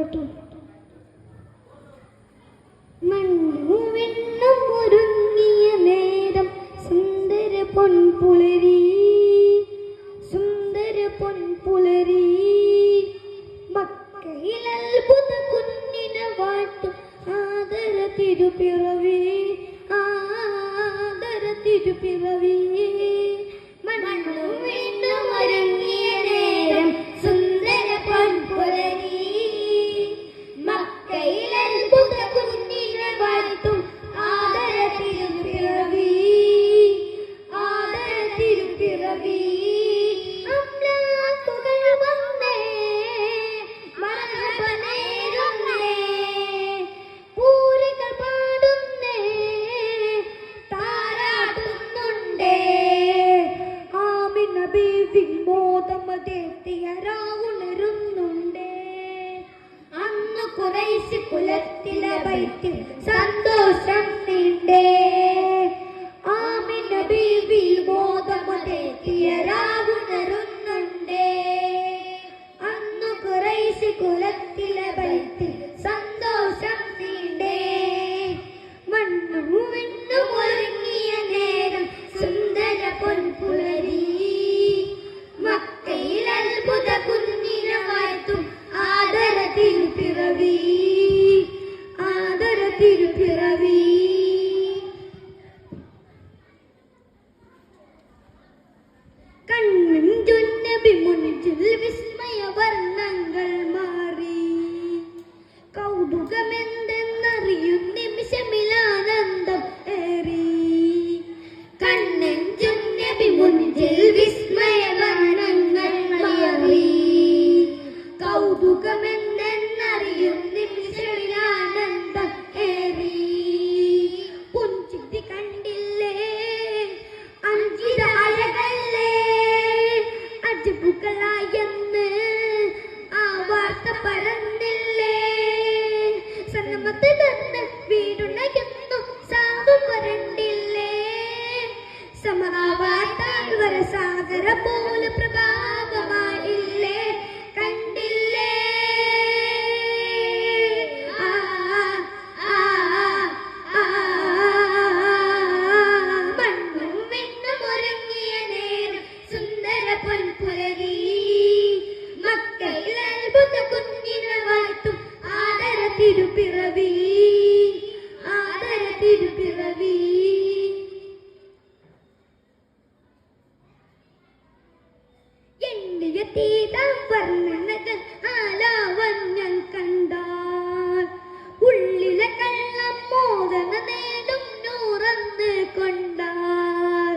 കേട്ടോ. മണ്ണുവെണ്ണും ഒരുങ്ങിയ നേരം സുന്ദര പൊൻപുലരി, സുന്ദര പൊൻപുലരി. മക്കയിൽ അത്ഭുത കുഞ്ഞിനെ വാട്ടും ആദര തിരുപ്പിറവി, ആദര തിരുപ്പിറവി. മണ്ണുവെണ്ണും ഒരുങ്ങിയ നേരം സുന്ദര പൊൻപുലരി, മക്കയിൽ അത്ഭുത കുഞ്ഞിനെ വാട്ടും ആദര തിരുപ്പിറവി, ആദര തിരുപ്പിറവി. അമ്ലാക്കുകൾ വന്നേ മർഹബ നേരുന്നേ, പൂരികൾ പാടുന്നേ താരാട്ടുന്നുണ്ടേ. ആമിന ബീവി മോദമതെത്തിയ രാവുണരുന്നുണ്ടേ. അന്ന് ഖുറൈശ് കുലത്തിലെ ബൈത്തിൽ സന്തോഷം നീണ്ടേ. ആമിന ബീവി മോദമതെത്തിയ രാവുണരുന്നുണ്ടേ. അന്ന് ഖുറൈശ് കുലത്തിലെ ബൈത്തിൽ സന്തോഷം നീണ്ടേ. മണ്ണുവെണ്ണും ഒരുങ്ങിയ നേരം സുന്ദര പൊൻപുലരി, മക്കയിൽ അത്ഭുത കുഞ്ഞിനെ വാഴ്ത്തും ആദര തിരുപ്പിറവി, ആദര തിരുപ്പിറവി. കണ്ണുഞ്ചുന്നബി മുൻപിൽ വിസ്മയ വർണ്ണങ്ങൾ മാറി. കൗതുകമെന്തെന്നറിയും നിമിഷമിലാനന്ദം ഏറി. കണ്ണുഞ്ചുന്നബി മുൻപിൽ വിസ്മയ വർണ്ണങ്ങൾ മാറി. കൗതുകമെന്തെന്നറിയും നിമിഷമിലാനന്ദം ഏറി. പുഞ്ചിരി കണ്ടില്ലേ അഞ്ചിത അഴകല്ലേ, അജബുകളായെന്ന് ആ വാർത്ത പരന്നില്ലേ. സന്നമത്ത് തന്ന് വീടുണയുന്നു സാപം വരണ്ടില്ലേ. സമവാർത്താൽ സാഗര പോലെ പ്രഭാവമായില്ലേ. കണ്ടില്ലേ ആ ആ ആ. മണ്ണും വെണ്ണും ഒരുങ്ങിയ നേരം സുന്ദര പൊൻപുലരി, മക്കയിൽ അത്ഭുത കുഞ്ഞിനെ വാഴ്ത്തും ആദര തിരുപ്പിറവി, ആദര തിരുപ്പിറവി. എണ്ണിയ തീതാ വർണ്ണനകൾ ആലാവണ്യം കണ്ടാൽ ഉള്ളിലെ കള്ളം മോദന നേടും നൂറന്ന് കൊണ്ടാൽ.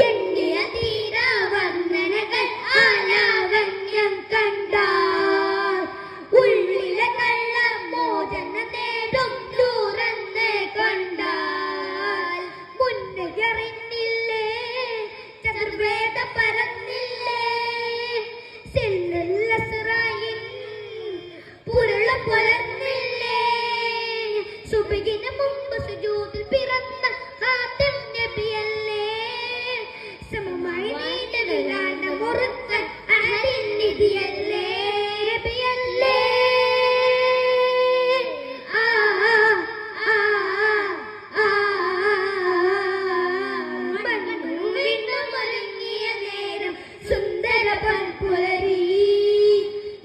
എണ്ണിയ തീരാ വർണ്ണനകൾ ആലാവണ്യം കണ്ടാൽ ഉള്ളിലെ കള്ളം മോദന നേടും നൂറന്ന് കൊണ്ടാൽ. മുന്നറിഞ്ഞില്ലേ ചതുർവേദ പരന്നില്ലേ. പുരളം പുലർന്നില്ലേ. സുബഹിന് മുമ്പ് സുജൂദിൽ പിറന്ന ഹാത്തം നബിയല്ലേ. സമമായി നീണ്ട വിലാന മുറുക്കൻ അഹരിൻ നിധിയല്ലേ, നബിയല്ലേ. ആ ആ ആ. മണ്ണുവെണ്ണും ഒരുങ്ങിയ നേരം സുന്ദര പൊൻപുലരി,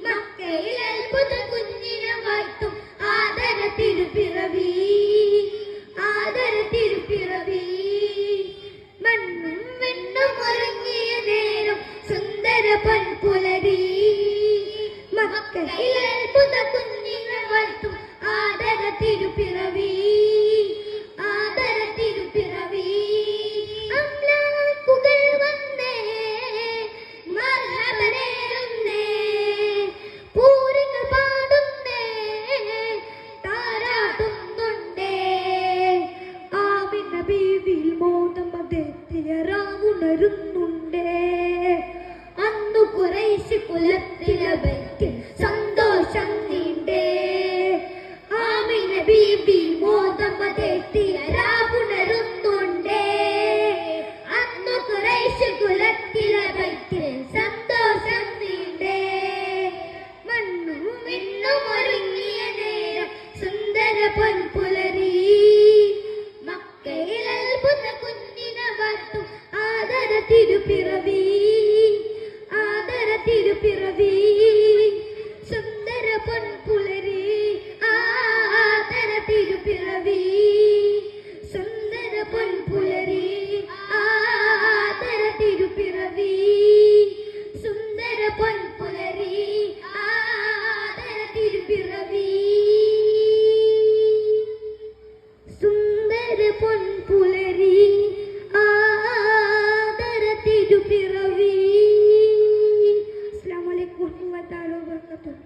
മക്കയിൽ അത്ഭുത കുഞ്ഞിനെ വാഴ്ത്തും ആദര തിരുപ്പിറവി, ആദര തിരുപ്പിറവി. മണ്ണും വെണ്ണും ഒരുങ്ങിയ നേരം സുന്ദര പൊൻപുലരി, മക്കയിൽ അത്ഭുത കുഞ്ഞിനെ വാഴ്ത്തും ആദര തിരുപ്പിറവി, ആദര തിരുപ്പിറവി. അമ്ലാക്കുകൾ വന്നേ മർഹബ നേരുന്നേ, പൂരികൾ പാടുന്നേ താരാട്ടുന്നുണ്ടേ. ആമിന ബീവി മോദമതെത്തിയ രാവുണരുന്നുണ്ടേ. അന്നു ഖുറൈശ് കുലത്തിലെ ബൈത്തിൽ സന്തോഷം നീണ്ടേ. ആമിന ബീവി പൊൻപുലരി മക്കയിൽ അത്ഭുത കുഞ്ഞിനെ വാർത്തു ആദര തിരുപ്പിറവി സുന്ദര പൊൻപുലരി ആദര തിരുപ്പിറവി സുന്ദര പൊൻപുലരി ആദര തിരുപ്പിറവി സുന്ദര പൊൻപുലരി ആദര തിരുപ്പിറവി സുന്ദര പൊൻപുലരി ആദര തിരുപ്പിറവി. അസ്സലാമു അലൈക്കും വറഹ്മത്തുള്ളാഹി വബറകാതുഹു.